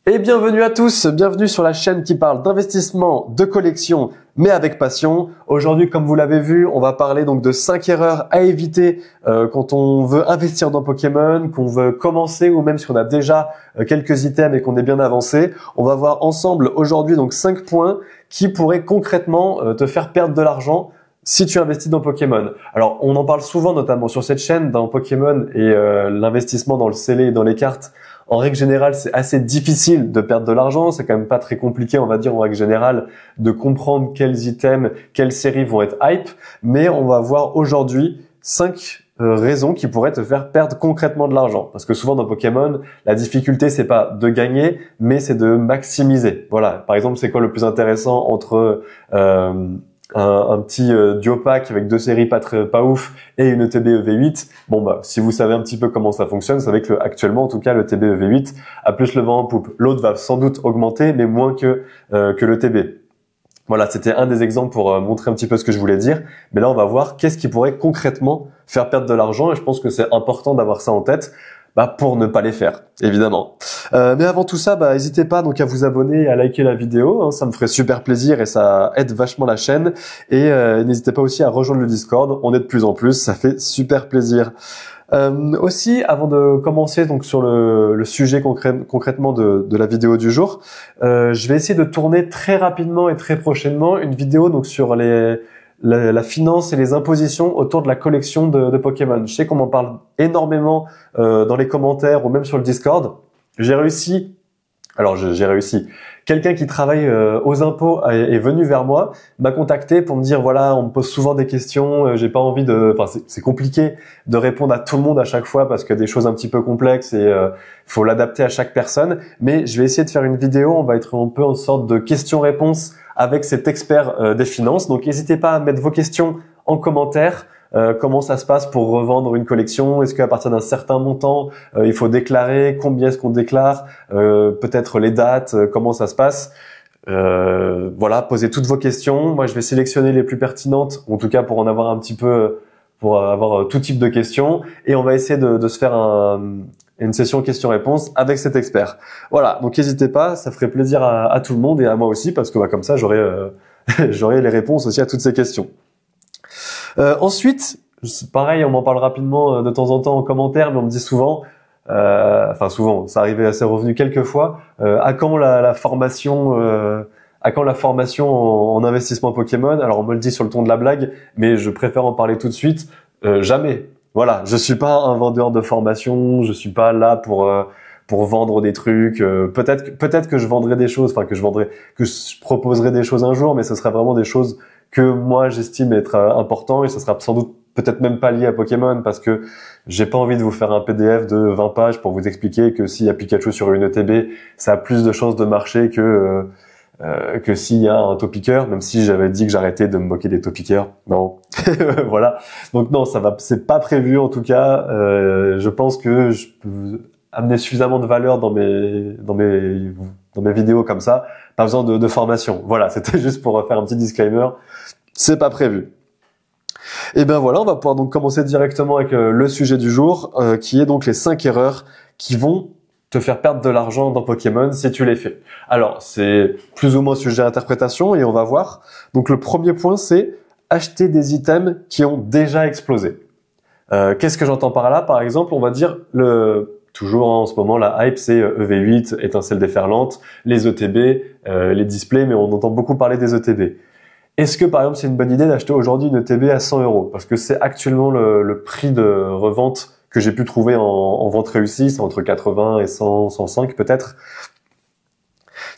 Et bienvenue à tous, bienvenue sur la chaîne qui parle d'investissement, de collection, mais avec passion. Aujourd'hui, comme vous l'avez vu, on va parler donc de 5 erreurs à éviter quand on veut investir dans Pokémon, qu'on veut commencer ou même si on a déjà quelques items et qu'on est bien avancé. On va voir ensemble aujourd'hui donc 5 points qui pourraient concrètement te faire perdre de l'argent si tu investis dans Pokémon. Alors, on en parle souvent, notamment sur cette chaîne, dans Pokémon et l'investissement dans le scellé et dans les cartes. En règle générale, c'est assez difficile de perdre de l'argent. C'est quand même pas très compliqué, on va dire, en règle générale, de comprendre quels items, quelles séries vont être hype. Mais on va voir aujourd'hui 5 raisons qui pourraient te faire perdre concrètement de l'argent. Parce que souvent dans Pokémon, la difficulté, c'est pas de gagner, mais c'est de maximiser. Voilà. Par exemple, c'est quoi le plus intéressant entre un petit duo pack avec 2 séries pas ouf et une ETB EV8. Bon bah si vous savez un petit peu comment ça fonctionne, vous savez que actuellement en tout cas le TB EV8 a plus le vent en poupe. L'autre va sans doute augmenter mais moins que le TB. Voilà, c'était un des exemples pour montrer un petit peu ce que je voulais dire. Mais là on va voir qu'est-ce qui pourrait concrètement faire perdre de l'argent et je pense que c'est important d'avoir ça en tête. Pour ne pas les faire, évidemment. Mais avant tout ça, n'hésitez pas donc à vous abonner et à liker la vidéo, hein, ça me ferait super plaisir et ça aide vachement la chaîne. Et n'hésitez pas aussi à rejoindre le Discord, on est de plus en plus, ça fait super plaisir. Aussi, avant de commencer donc sur le sujet concrètement de la vidéo du jour, je vais essayer de tourner très rapidement et très prochainement une vidéo donc sur la finance et les impositions autour de la collection de Pokémon. Je sais qu'on m'en parle énormément dans les commentaires ou même sur le Discord. J'ai réussi. Quelqu'un qui travaille aux impôts est venu vers moi, m'a contacté pour me dire voilà, on me pose souvent des questions, j'ai pas envie c'est compliqué de répondre à tout le monde à chaque fois parce qu'il y a des choses un petit peu complexes et faut l'adapter à chaque personne. Mais je vais essayer de faire une vidéo, on va être un peu en sorte de questions-réponses avec cet expert des finances. Donc n'hésitez pas à mettre vos questions en commentaire. Comment ça se passe pour revendre une collection? Est-ce qu'à partir d'un certain montant, il faut déclarer? Combien est-ce qu'on déclare? Peut-être les dates, comment ça se passe? Voilà, posez toutes vos questions. Moi, je vais sélectionner les plus pertinentes, en tout cas pour en avoir un petit peu, pour avoir tout type de questions. Et on va essayer de se faire une session questions-réponses avec cet expert. Voilà, donc n'hésitez pas, ça ferait plaisir à tout le monde et à moi aussi, parce que comme ça, j'aurai les réponses aussi à toutes ces questions. Ensuite, pareil, on m'en parle rapidement de temps en temps en commentaire, mais on me dit souvent, souvent, ça arrivait assez revenu quelques fois, à quand la formation, en investissement Pokémon? Alors on me le dit sur le ton de la blague, mais je préfère en parler tout de suite. Jamais. Voilà, je suis pas un vendeur de formation, je suis pas là pour vendre des trucs. Peut-être que je vendrai des choses, que je proposerai des choses un jour, mais ce sera vraiment des choses que moi j'estime être important et ça sera sans doute peut-être même pas lié à Pokémon parce que j'ai pas envie de vous faire un PDF de 20 pages pour vous expliquer que s'il y a Pikachu sur une ETB, ça a plus de chances de marcher que s'il y a un Topiqueur, même si j'avais dit que j'arrêtais de me moquer des Topiqueurs. Non. Voilà. Donc non, c'est pas prévu en tout cas. Je pense que je peux amener suffisamment de valeur dans mes vidéos comme ça. Pas besoin de formation. Voilà, c'était juste pour faire un petit disclaimer. C'est pas prévu. Et ben voilà, on va pouvoir donc commencer directement avec le sujet du jour, qui est donc les 5 erreurs qui vont te faire perdre de l'argent dans Pokémon si tu les fais. Alors, c'est plus ou moins sujet d'interprétation et on va voir. Donc le premier point, c'est acheter des items qui ont déjà explosé. Qu'est-ce que j'entends par là? Par exemple, on va dire toujours en ce moment, la hype, c'est EV8, étincelle déferlante, les ETB, les displays, mais on entend beaucoup parler des ETB. Est-ce que, par exemple, c'est une bonne idée d'acheter aujourd'hui une ETB à 100 €? Parce que c'est actuellement le prix de revente que j'ai pu trouver en vente réussie, c'est entre 80 et 100, 105 peut-être.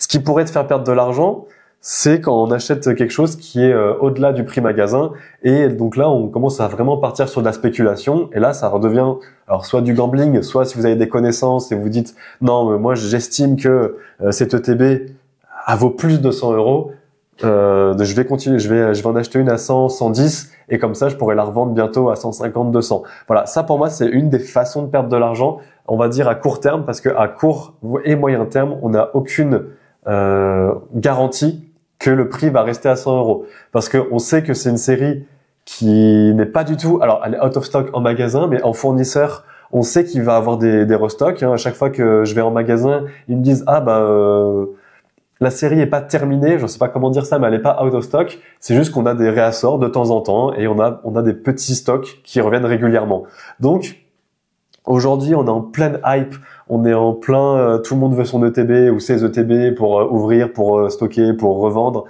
Ce qui pourrait te faire perdre de l'argent, c'est quand on achète quelque chose qui est au-delà du prix magasin. Et donc là, on commence à vraiment partir sur de la spéculation. Et là, ça redevient alors soit du gambling, soit si vous avez des connaissances et vous dites « Non, mais moi j'estime que cette ETB elle vaut plus de 100 €. Je vais continuer, je vais en acheter une à 100, 110 et comme ça je pourrais la revendre bientôt à 150, 200. Voilà, ça pour moi c'est une des façons de perdre de l'argent, on va dire à court terme, parce que à court et moyen terme, on n'a aucune garantie que le prix va rester à 100 €. Parce que on sait que c'est une série qui n'est pas du tout, alors elle est out of stock en magasin, mais en fournisseur, On sait qu'il va avoir des restocks. Hein. À chaque fois que je vais en magasin, ils me disent la série est pas terminée. Je sais pas comment dire ça, mais elle est pas out of stock. C'est juste qu'on a des réassorts de temps en temps et on a des petits stocks qui reviennent régulièrement. Donc aujourd'hui, on est en pleine hype. On est en plein, tout le monde veut son ETB ou ses ETB pour ouvrir, pour stocker, pour revendre.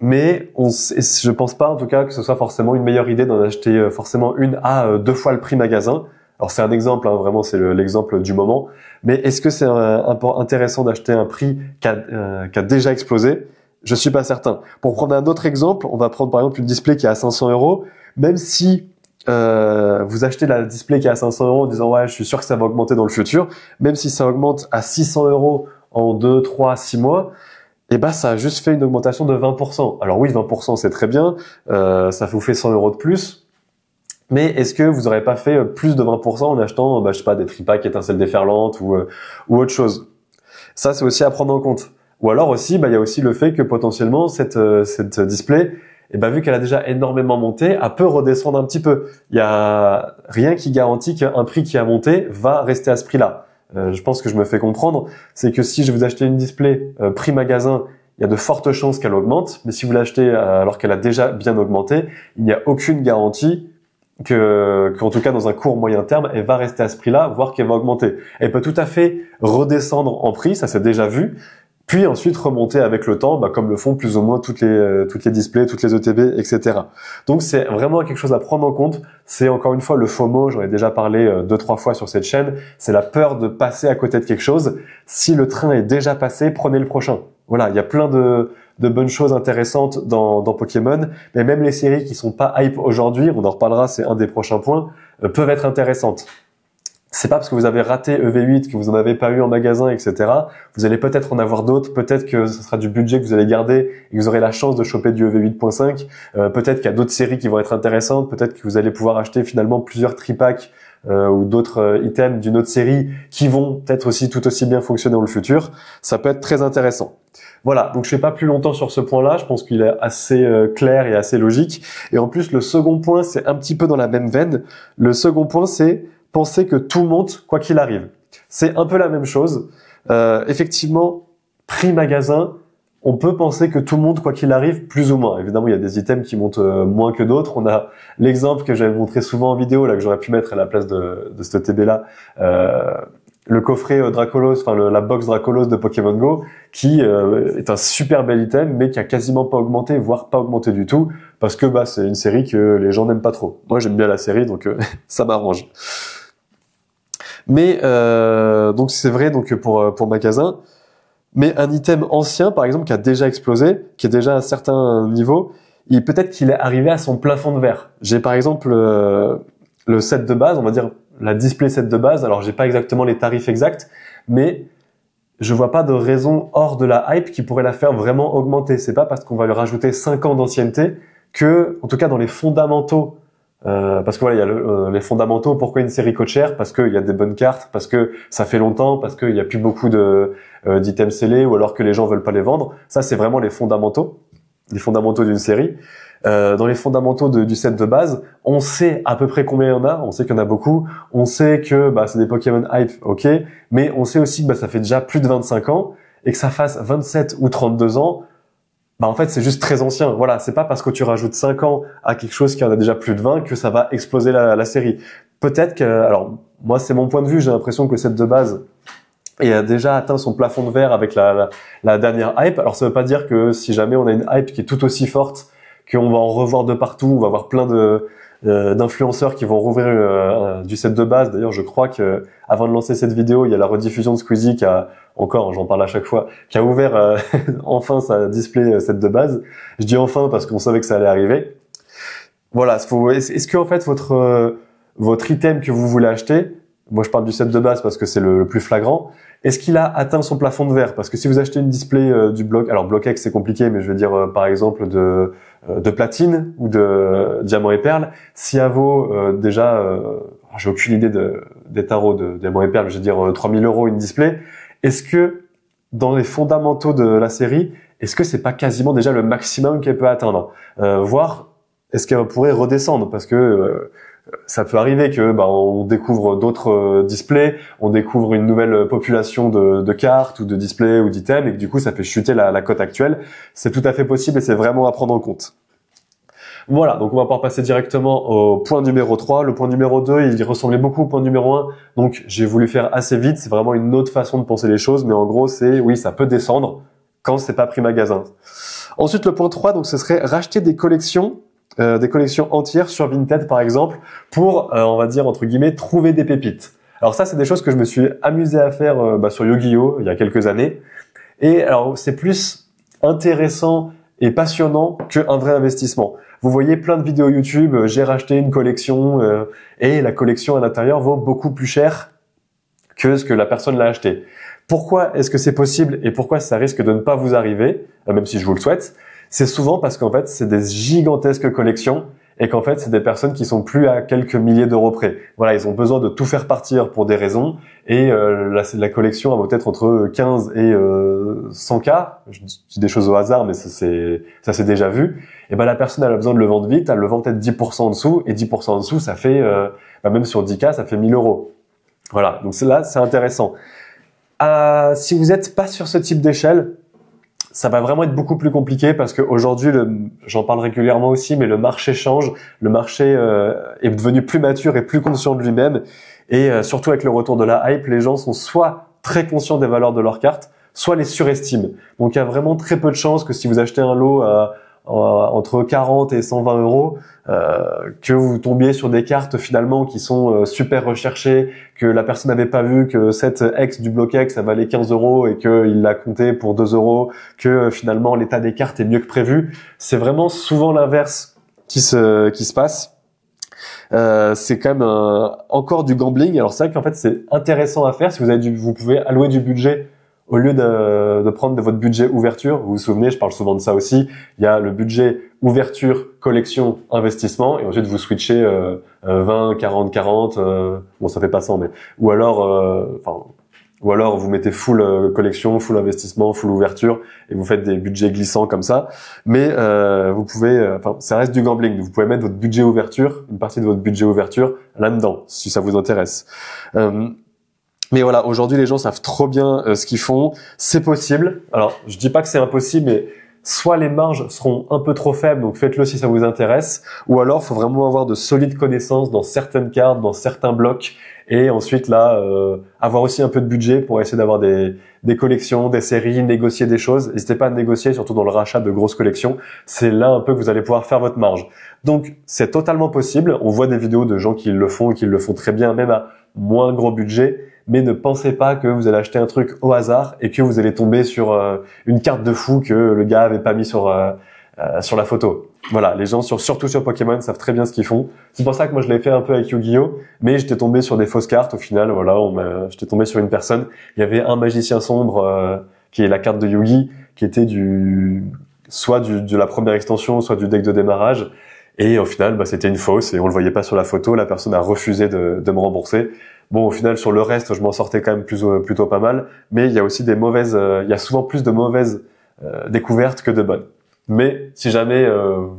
Mais je pense pas en tout cas que ce soit forcément une meilleure idée d'en acheter forcément une à 2 fois le prix magasin. Alors c'est un exemple, hein, vraiment c'est l'exemple du moment. Mais est-ce que c'est intéressant d'acheter un prix qui a déjà explosé? Je suis pas certain. Pour prendre un autre exemple, on va prendre par exemple une display qui est à 500 €. Même si vous achetez la display qui est à 500 € en disant ouais je suis sûr que ça va augmenter dans le futur, même si ça augmente à 600 € en 2, 3, 6 mois, et ça a juste fait une augmentation de 20%. Alors oui, 20% c'est très bien, ça vous fait 100 € de plus, mais est-ce que vous aurez pas fait plus de 20% en achetant, je sais pas, des tripacks étincelles déferlantes ou autre chose? Ça c'est aussi à prendre en compte. Ou alors aussi, il y a aussi le fait que potentiellement cette display, vu qu'elle a déjà énormément monté, elle peut redescendre un petit peu. Il y a rien qui garantit qu'un prix qui a monté va rester à ce prix-là. Je pense que je me fais comprendre. C'est que si je vous acheter une display prix magasin, il y a de fortes chances qu'elle augmente. Mais si vous l'achetez alors qu'elle a déjà bien augmenté, il n'y a aucune garantie qu'en tout cas dans un court moyen terme, elle va rester à ce prix-là, voire qu'elle va augmenter. Elle peut tout à fait redescendre en prix, ça s'est déjà vu. Puis ensuite remonter avec le temps, comme le font plus ou moins toutes les displays, toutes les ETB, etc. Donc c'est vraiment quelque chose à prendre en compte. C'est encore une fois le FOMO, j'en ai déjà parlé 2-3 fois sur cette chaîne. C'est la peur de passer à côté de quelque chose. Si le train est déjà passé, prenez le prochain. Voilà, il y a plein de bonnes choses intéressantes dans Pokémon. Mais même les séries qui sont pas hype aujourd'hui, on en reparlera, c'est un des prochains points, peuvent être intéressantes. C'est pas parce que vous avez raté EV8 que vous en avez pas eu en magasin, etc. Vous allez peut-être en avoir d'autres. Peut-être que ce sera du budget que vous allez garder et que vous aurez la chance de choper du EV8.5. Peut-être qu'il y a d'autres séries qui vont être intéressantes. Peut-être que vous allez pouvoir acheter finalement plusieurs tripacks ou d'autres items d'une autre série qui vont peut-être aussi tout aussi bien fonctionner dans le futur. Ça peut être très intéressant. Voilà, donc je ne fais pas plus longtemps sur ce point-là. Je pense qu'il est assez clair et assez logique. Et en plus, le second point, c'est un petit peu dans la même veine. Le second point, c'est penser que tout monte quoi qu'il arrive. C'est un peu la même chose. Effectivement, prix magasin, on peut penser que tout monte quoi qu'il arrive, plus ou moins. Évidemment, il y a des items qui montent moins que d'autres. On a l'exemple que j'avais montré souvent en vidéo, là que j'aurais pu mettre à la place de ce TB-là. Le coffret Dracolos, la box Dracolos de Pokémon Go, qui est un super bel item, mais qui a quasiment pas augmenté, voire pas augmenté du tout, parce que c'est une série que les gens n'aiment pas trop. Moi, j'aime bien la série, donc ça m'arrange. Mais donc c'est vrai donc pour magasin. Mais un item ancien, par exemple, qui a déjà explosé, qui est déjà à un certain niveau, peut-être qu'il est arrivé à son plafond de verre. J'ai par exemple le set de base, on va dire la display set de base. Alors j'ai pas exactement les tarifs exacts, mais je vois pas de raison hors de la hype qui pourrait la faire vraiment augmenter. C'est pas parce qu'on va lui rajouter 5 ans d'ancienneté que, en tout cas dans les fondamentaux, parce que voilà, il y a les fondamentaux. Pourquoi une série coûte cher? Parce qu'il y a des bonnes cartes, parce que ça fait longtemps, parce qu'il y a plus beaucoup d'items scellés, ou alors que les gens veulent pas les vendre. Ça, c'est vraiment les fondamentaux d'une série. Dans les fondamentaux du set de base, on sait à peu près combien il y en a. On sait qu'il y en a beaucoup. On sait que c'est des Pokémon hype, ok, mais on sait aussi que ça fait déjà plus de 25 ans et que ça fasse 27 ou 32 ans. En fait, c'est juste très ancien. Voilà, c'est pas parce que tu rajoutes 5 ans à quelque chose qui en a déjà plus de 20 que ça va exploser la série. Peut-être que, alors, moi, c'est mon point de vue, j'ai l'impression que le set de base a déjà atteint son plafond de verre avec la dernière hype. Alors, ça veut pas dire que si jamais on a une hype qui est tout aussi forte, qu'on va en revoir de partout, on va avoir plein d'influenceurs qui vont rouvrir du set de base. D'ailleurs, je crois que avant de lancer cette vidéo, il y a la rediffusion de Squeezie qui a encore, j'en parle à chaque fois, qui a ouvert enfin sa display set de base. Je dis enfin parce qu'on savait que ça allait arriver. Voilà, est-ce que en fait votre item que vous voulez acheter, moi je parle du set de base parce que c'est le plus flagrant, est-ce qu'il a atteint son plafond de verre? Parce que si vous achetez une display du bloc, alors bloc X c'est compliqué, mais je veux dire par exemple de platine ou de diamant et perle, si elle vaut déjà, j'ai aucune idée des tarots de diamant et perle, je veux dire 3000 € une display, est-ce que dans les fondamentaux de la série, est-ce que c'est pas quasiment déjà le maximum qu'elle peut atteindre? Voire est-ce qu'elle pourrait redescendre? Parce que ça peut arriver que on découvre d'autres displays, on découvre une nouvelle population de cartes ou de displays ou d'items et que du coup ça fait chuter la cote actuelle. C'est tout à fait possible et c'est vraiment à prendre en compte. Voilà, donc on va pouvoir passer directement au point numéro 3. Le point numéro 2, il ressemblait beaucoup au point numéro 1, donc j'ai voulu faire assez vite. C'est vraiment une autre façon de penser les choses, mais en gros c'est, oui, ça peut descendre quand c'est pas prix magasin. Ensuite, le point 3, donc ce serait racheter des collections entières sur Vinted par exemple, pour, on va dire entre guillemets, trouver des pépites. Alors ça, c'est des choses que je me suis amusé à faire sur Yu-Gi-Oh! Il y a quelques années. Et alors, c'est plus intéressant et passionnant qu'un vrai investissement. Vous voyez plein de vidéos YouTube, j'ai racheté une collection et la collection à l'intérieur vaut beaucoup plus cher que ce que la personne l'a acheté. Pourquoi est-ce que c'est possible et pourquoi ça risque de ne pas vous arriver, même si je vous le souhaite? C'est souvent parce qu'en fait, c'est des gigantesques collections et qu'en fait, c'est des personnes qui sont plus à quelques milliers d'euros près. Voilà, ils ont besoin de tout faire partir pour des raisons et la collection elle vaut peut-être entre 15 et 100K. Je dis des choses au hasard, mais ça c'est déjà vu. Et la personne elle a besoin de le vendre vite, elle le vend peut-être 10% en dessous et 10% en dessous, ça fait même sur 10K, ça fait 1000 euros. Voilà, donc là c'est intéressant. Si vous n'êtes pas sur ce type d'échelle, ça va vraiment être beaucoup plus compliqué parce qu'aujourd'hui, j'en parle régulièrement aussi, mais le marché change, le marché est devenu plus mature et plus conscient de lui-même et surtout avec le retour de la hype, les gens sont soit très conscients des valeurs de leurs cartes, soit les surestiment. Donc il y a vraiment très peu de chances que si vous achetez un lot entre 40 et 120 euros, que vous tombiez sur des cartes finalement qui sont super recherchées, que la personne n'avait pas vu que cette ex du bloc X ça valait 15 euros et qu'il l'a compté pour 2 euros, que finalement l'état des cartes est mieux que prévu. C'est vraiment souvent l'inverse qui se passe. C'est quand même encore du gambling. Alors c'est vrai qu'en fait c'est intéressant à faire si vous pouvez allouer du budget. Au lieu de prendre de votre budget ouverture, vous vous souvenez, je parle souvent de ça aussi, il y a le budget ouverture, collection, investissement, et ensuite vous switchez 20, 40, 40, bon ça fait pas 100, mais ou alors vous mettez full collection, full investissement, full ouverture, et vous faites des budgets glissants comme ça. Mais vous pouvez, ça reste du gambling. Vous pouvez mettre votre budget ouverture, une partie de votre budget ouverture là-dedans, si ça vous intéresse. Mais voilà, aujourd'hui les gens savent trop bien ce qu'ils font, c'est possible. Alors, je dis pas que c'est impossible, mais soit les marges seront un peu trop faibles, donc faites-le si ça vous intéresse, ou alors faut vraiment avoir de solides connaissances dans certaines cartes, dans certains blocs, et ensuite là, avoir aussi un peu de budget pour essayer d'avoir des collections, des séries, négocier des choses. N'hésitez pas à négocier, surtout dans le rachat de grosses collections. C'est là un peu que vous allez pouvoir faire votre marge. Donc, c'est totalement possible. On voit des vidéos de gens qui le font et qui le font très bien, même à moins gros budget. Mais ne pensez pas que vous allez acheter un truc au hasard et que vous allez tomber sur une carte de fou que le gars avait pas mis sur la photo. Voilà, les gens surtout sur Pokémon savent très bien ce qu'ils font. C'est pour ça que moi je l'ai fait un peu avec Yu-Gi-Oh, mais j'étais tombé sur des fausses cartes au final. Voilà, j'étais tombé sur une personne. Il y avait un magicien sombre qui est la carte de Yugi, qui était soit de la première extension, soit du deck de démarrage. Et au final, c'était une fausse et on le voyait pas sur la photo. La personne a refusé de me rembourser. Bon, au final, sur le reste, je m'en sortais quand même plutôt pas mal. Mais il y a aussi il y a souvent plus de mauvaises découvertes que de bonnes. Mais si jamais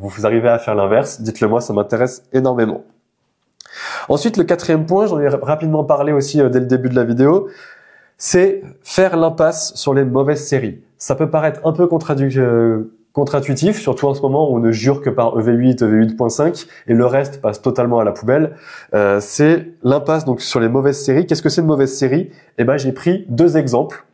vous arrivez à faire l'inverse, dites-le moi, ça m'intéresse énormément. Ensuite, le quatrième point, j'en ai rapidement parlé aussi dès le début de la vidéo, c'est faire l'impasse sur les mauvaises séries. Ça peut paraître un peu contre-intuitif, surtout en ce moment où on ne jure que par EV8, EV8.5 et le reste passe totalement à la poubelle. C'est l'impasse donc sur les mauvaises séries. Qu'est-ce que c'est une mauvaise série? J'ai pris deux exemples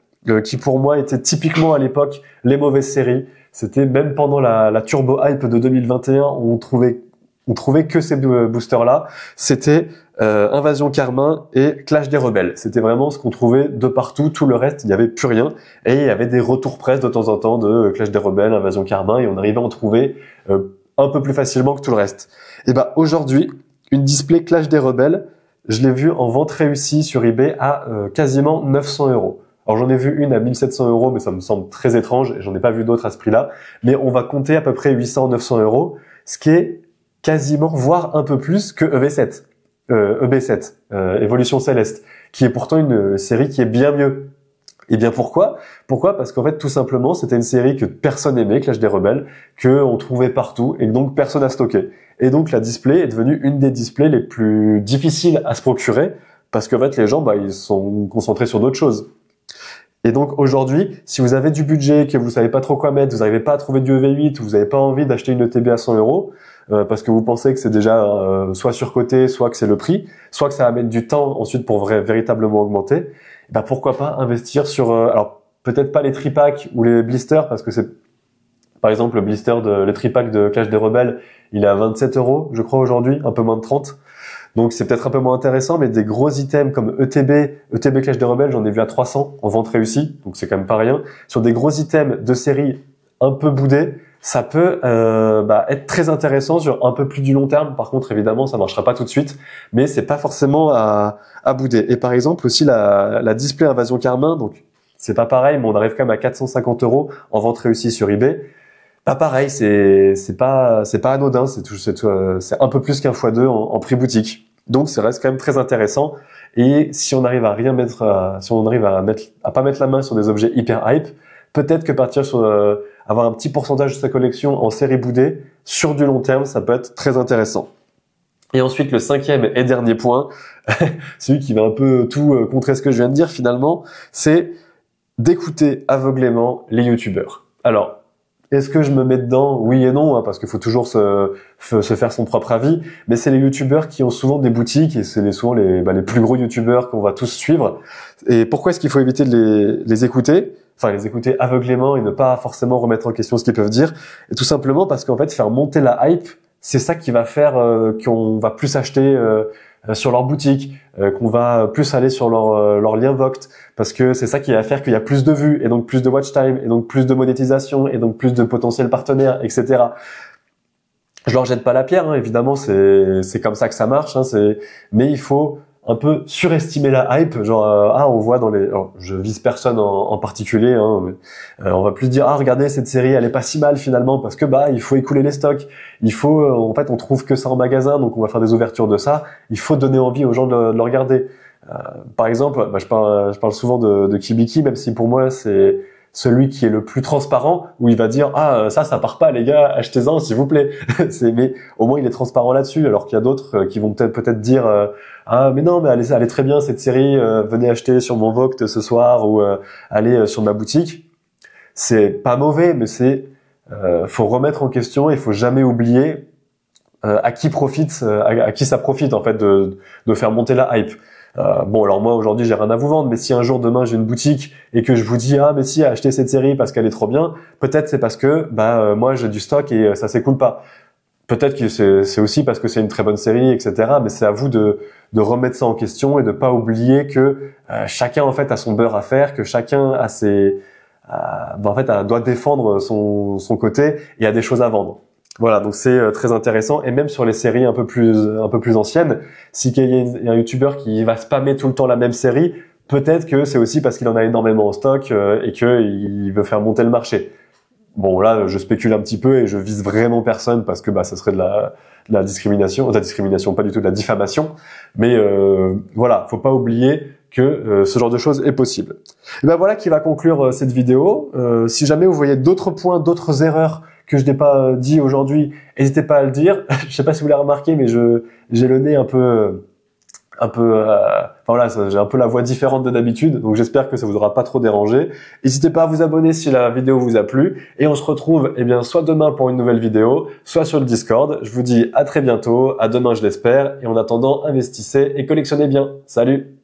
qui pour moi étaient typiquement à l'époque les mauvaises séries. C'était même pendant la turbo hype de 2021 où on trouvait que ces boosters-là. C'était Invasion Carmin et Clash des Rebelles. C'était vraiment ce qu'on trouvait de partout. Tout le reste, il n'y avait plus rien. Et il y avait des retours presse de temps en temps de Clash des Rebelles, Invasion Carmin, et on arrivait à en trouver un peu plus facilement que tout le reste. Et aujourd'hui, une display Clash des Rebelles, je l'ai vue en vente réussie sur eBay à quasiment 900 euros. Alors j'en ai vu une à 1700 euros, mais ça me semble très étrange, et j'en ai pas vu d'autres à ce prix-là. Mais on va compter à peu près 800-900 euros, ce qui est quasiment, voire un peu plus que EV7. EB7, Évolution Céleste, qui est pourtant une série qui est bien mieux. Et bien pourquoi? Pourquoi? Parce qu'en fait, tout simplement, c'était une série que personne aimait, Clash des Rebelles, que on trouvait partout, et donc personne à stocker. Et donc la display est devenue une des displays les plus difficiles à se procurer, parce qu'en fait, les gens, ils sont concentrés sur d'autres choses. Et donc aujourd'hui, si vous avez du budget, que vous savez pas trop quoi mettre, vous n'arrivez pas à trouver du EV8, ou vous n'avez pas envie d'acheter une ETB à 100 €, parce que vous pensez que c'est déjà soit surcoté, soit que c'est le prix, soit que ça va mettre du temps ensuite pour véritablement augmenter, pourquoi pas investir sur, alors peut-être pas les tripacks ou les blisters, parce que c'est, par exemple, le tripack de Clash des Rebelles, il est à 27 €, je crois aujourd'hui, un peu moins de 30. Donc c'est peut-être un peu moins intéressant, mais des gros items comme ETB Clash des Rebelles, j'en ai vu à 300 en vente réussie, donc c'est quand même pas rien. Sur des gros items de série un peu boudés, ça peut être très intéressant sur un peu plus du long terme. Par contre, évidemment, ça marchera pas tout de suite, mais c'est pas forcément à bouder. Et par exemple aussi la display Invasion Carmin, donc c'est pas pareil, mais on arrive quand même à 450 € en vente réussie sur eBay. Pas pareil, c'est pas anodin, c'est un peu plus qu'un x2 en prix boutique. Donc ça reste quand même très intéressant. Et si on arrive à rien mettre, si on arrive à pas mettre la main sur des objets hyper hype, peut-être que partir sur avoir un petit pourcentage de sa collection en série boudée sur du long terme, ça peut être très intéressant. Et ensuite le cinquième et dernier point, celui qui va un peu tout contrer ce que je viens de dire finalement, c'est d'écouter aveuglément les youtubeurs. Alors, est-ce que je me mets dedans? Oui et non, parce qu'il faut toujours se faire son propre avis. Mais c'est les youtubeurs qui ont souvent des boutiques et c'est souvent les plus gros youtubeurs qu'on va tous suivre. Et pourquoi est-ce qu'il faut éviter de les écouter? Enfin, les écouter aveuglément et ne pas forcément remettre en question ce qu'ils peuvent dire. Et tout simplement parce qu'en fait, faire monter la hype, c'est ça qui va faire qu'on va plus acheter sur leur boutique, qu'on va plus aller sur leur lien Voct, parce que c'est ça qui va faire qu'il y a plus de vues, et donc plus de watch time, et donc plus de monétisation, et donc plus de potentiels partenaires, etc. Je leur jette pas la pierre, évidemment, c'est comme ça que ça marche, mais il faut un peu surestimer la hype, genre on voit alors, je vise personne en particulier, mais, on va plus dire regardez cette série elle est pas si mal finalement parce que il faut écouler les stocks, il faut en fait on trouve que ça en magasin donc on va faire des ouvertures de ça, il faut donner envie aux gens de le regarder. Par exemple, je parle souvent de Kibiki, même si pour moi c'est celui qui est le plus transparent, où il va dire ça part pas les gars, achetez-en s'il vous plaît. Mais au moins il est transparent là-dessus, alors qu'il y a d'autres qui vont peut-être dire mais non mais elle est très bien cette série, venez acheter sur mon Voct ce soir ou allez sur ma boutique. C'est pas mauvais, mais faut remettre en question et faut jamais oublier à qui ça profite en fait de faire monter la hype. Alors moi aujourd'hui j'ai rien à vous vendre, mais si un jour demain j'ai une boutique et que je vous dis mais si achetez cette série parce qu'elle est trop bien, peut-être c'est parce que moi j'ai du stock et ça s'écoule pas. Peut-être que c'est aussi parce que c'est une très bonne série, etc. Mais c'est à vous de remettre ça en question et de pas oublier que chacun en fait a son beurre à faire, que chacun a doit défendre son côté et a des choses à vendre. Voilà, donc c'est très intéressant. Et même sur les séries un peu plus anciennes, si il y a un youtubeur qui va spammer tout le temps la même série, peut-être que c'est aussi parce qu'il en a énormément en stock et qu'il veut faire monter le marché. Bon, là, je spécule un petit peu et je vise vraiment personne parce que ça serait de la discrimination, pas du tout, de la diffamation. Mais voilà, faut pas oublier que ce genre de choses est possible. Et voilà qui va conclure cette vidéo. Si jamais vous voyez d'autres points, d'autres erreurs que je n'ai pas dit aujourd'hui, n'hésitez pas à le dire. Je sais pas si vous l'avez remarqué, mais j'ai le nez un peu j'ai un peu la voix différente de d'habitude, donc j'espère que ça vous aura pas trop dérangé. N'hésitez pas à vous abonner si la vidéo vous a plu, et on se retrouve soit demain pour une nouvelle vidéo, soit sur le Discord. Je vous dis à très bientôt, à demain je l'espère, et en attendant, investissez et collectionnez bien. Salut!